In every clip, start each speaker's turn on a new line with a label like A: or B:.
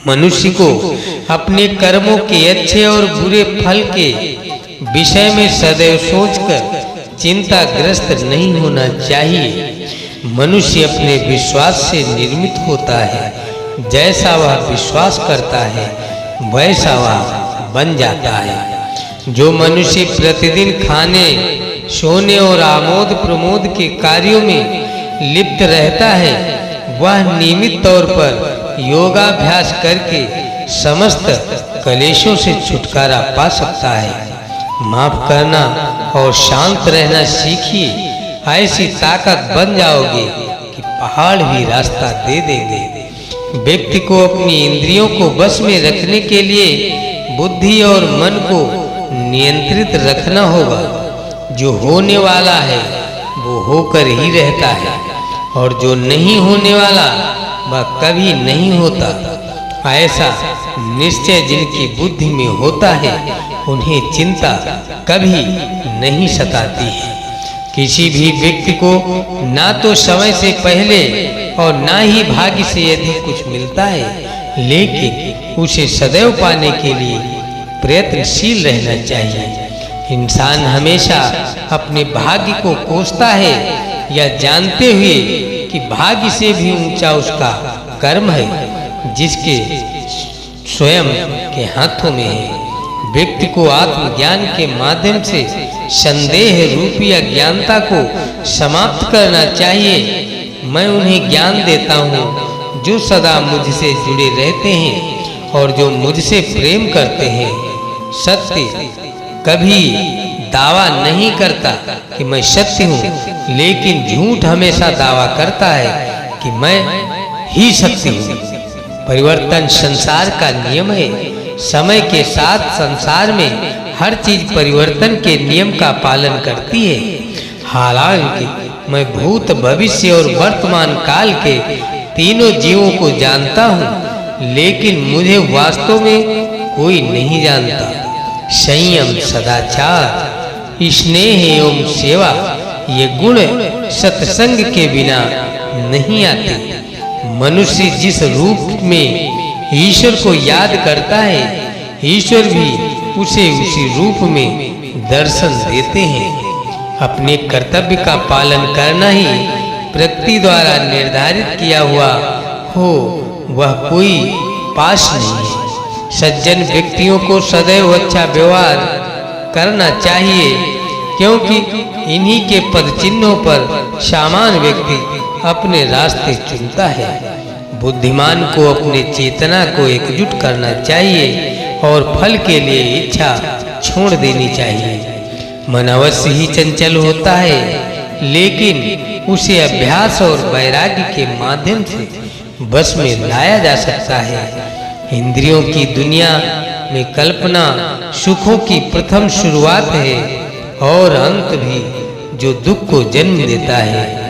A: मनुष्य को अपने कर्मों के अच्छे और बुरे फल के विषय में सदैव सोचकर चिंताग्रस्त नहीं होना चाहिए। मनुष्य अपने विश्वास से निर्मित होता है। जैसा वह विश्वास करता है वैसा वह बन जाता है। जो मनुष्य प्रतिदिन खाने, सोने और आमोद प्रमोद के कार्यों में लिप्त रहता है वह नियमित तौर पर योगाभ्यास करके समस्त कलेशों से छुटकारा पा सकता है। माफ करना और शांत रहना सीखिए, ऐसी ताकत बन जाओगे कि पहाड़ भी रास्ता दे देंगे। व्यक्ति को अपनी इंद्रियों को बस में रखने के लिए बुद्धि और मन को नियंत्रित रखना होगा। जो होने वाला है वो होकर ही रहता है और जो नहीं होने वाला वह कभी नहीं होता। ऐसा निश्चय जिनकी बुद्धि में होता है उन्हें चिंता कभी नहीं सताती है। किसी भी व्यक्ति को ना तो समय से पहले और ना ही भाग्य से अधिक कुछ मिलता है, लेकिन उसे सदैव पाने के लिए प्रयत्नशील रहना चाहिए। इंसान हमेशा अपने भाग्य को कोसता है या जानते हुए कि भाग्य से भी ऊंचा उसका कर्म है जिसके स्वयं के हाथों में है। व्यक्ति को आत्मज्ञान के माध्यम से संदेह रूपी अज्ञानता को समाप्त करना चाहिए। मैं उन्हें ज्ञान देता हूँ जो सदा मुझसे जुड़े रहते हैं और जो मुझसे प्रेम करते हैं। सत्य कभी दावा नहीं करता कि मैं सत्य हूँ, लेकिन झूठ हमेशा दावा करता है कि मैं ही सत्य हूँ। परिवर्तन संसार का नियम है। समय के साथ संसार में हर चीज परिवर्तन के नियम का पालन करती है। हालांकि मैं भूत, भविष्य और वर्तमान काल के तीनों जीवों को जानता हूँ, लेकिन मुझे वास्तव में कोई नहीं जानता। संयम, सदाचार, स्नेह एवं सेवा ये गुण सत्संग के बिना नहीं आते। मनुष्य जिस रूप में ईश्वर को याद करता है, ईश्वर भी उसे उसी रूप में दर्शन देते हैं। अपने कर्तव्य का पालन करना ही प्रकृति द्वारा निर्धारित किया हुआ हो, वह कोई पास नहीं है। सज्जन व्यक्तियों को सदैव अच्छा व्यवहार करना चाहिए, क्योंकि इन्हीं के पद चिन्हों पर सामान्य व्यक्ति अपने रास्ते चुनता है। बुद्धिमान को अपने चेतना को एकजुट करना चाहिए और फल के लिए इच्छा छोड़ देनी चाहिए। मन अवश्य ही चंचल होता है, लेकिन उसे अभ्यास और वैराग्य के माध्यम से बस में लाया जा सकता है। इंद्रियों की दुनिया में कल्पना सुखों की प्रथम शुरुआत है और अंत भी जो दुख को जन्म देता है।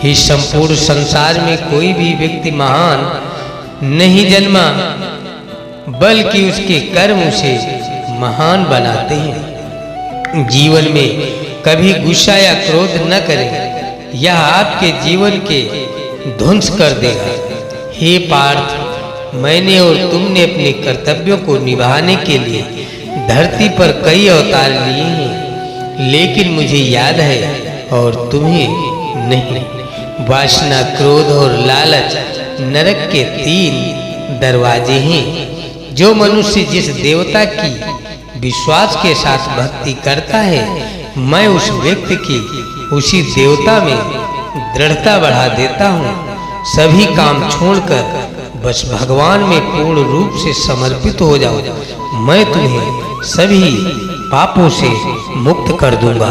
A: इस संपूर्ण संसार में कोई भी व्यक्ति महान नहीं जन्मा, बल्कि उसके कर्म उसे महान बनाते हैं। जीवन में कभी गुस्सा या क्रोध न करें, यह आपके जीवन के ध्वंस कर देगा। हे पार्थ, मैंने और तुमने अपने कर्तव्यों को निभाने के लिए धरती पर कई अवतार लिए हैं, लेकिन मुझे याद है और तुम्हें नहीं। वासना, क्रोध और लालच नरक के 3 दरवाजे हैं। जो मनुष्य जिस देवता की विश्वास के साथ भक्ति करता है, मैं उस व्यक्ति की उसी देवता में दृढ़ता बढ़ा देता हूँ। सभी काम छोड़कर बस भगवान में पूर्ण रूप से समर्पित हो जाओ। मैं तुम्हें सभी पापों से मुक्त कर दूंगा।